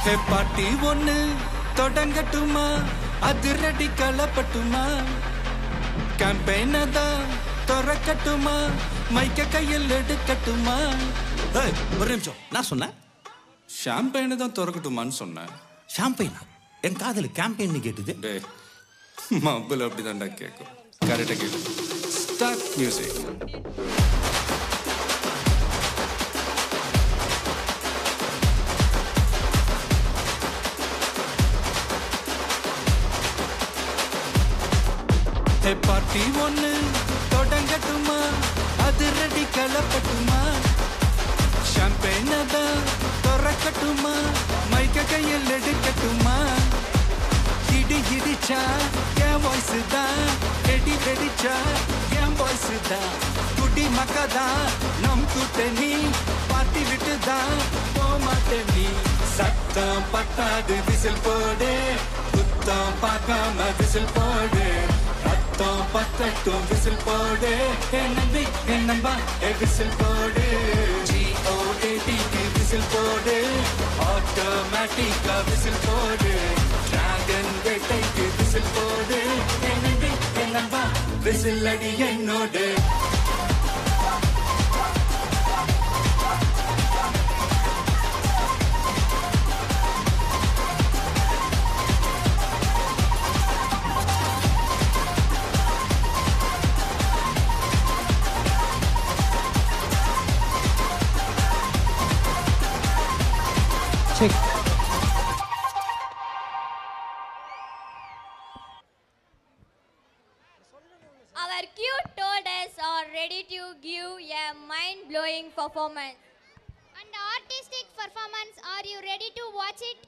ஹே பாட்டி ஒண்ணு தொடங்கட்டுமா அதிரடி கலப்பட்டுமா கேம்பெயின தான் திறக்கட்டுமா மைக்க கையில் எடுக்கட்டுமா ஒரு நிமிஷம் நான் சொன்னேன் ஷாம்பெயினை தான் திறக்கட்டுமான்னு சொன்னேன் ஷாம்பெயினா என் காதல் கேம்பெயின் கேட்டுது டே மப்பிள் அப்படிதான்டா கேட்கும் கரெக்டாக கேட்கும் ஸ்டார்ட் மியூசிக் ஹே பார்ட்டி ஒண்ணு தொடங்கட்டுமா அதிரடி கலப்பட்டுமா ஷாம்பெயின தான் திறக்கட்டுமா மைக்க கையில் எடுக்கட்டுமா இடி இடிச்சா என் வாய்ஸ் தான் வெடி வெடிச்சா என் வாய்ஸ் தான் குடி மக்கதான் நம் கூட்டணி பாட்டி விட்டு தான் போமாட்டேன் நீ சத்தம் பத்தாது விசில் போடு குத்தம் பார்க்காம விசில் போடு ரத்தம் பத்தட்டும் விசில் போடு என் நம்பி என் நம்பா விசில் போடு GOAT விசில் போடு ஆட்டோமேட்டிக்கா விசில் போடு டிராகன் வேட்டைக்கு விசில் போடு என் நம்பி என் நம்பா விசில் அடி என்னோடு Check. Our cute toddlers are ready to give a mind-blowing performance. And artistic performance, are you ready to watch it?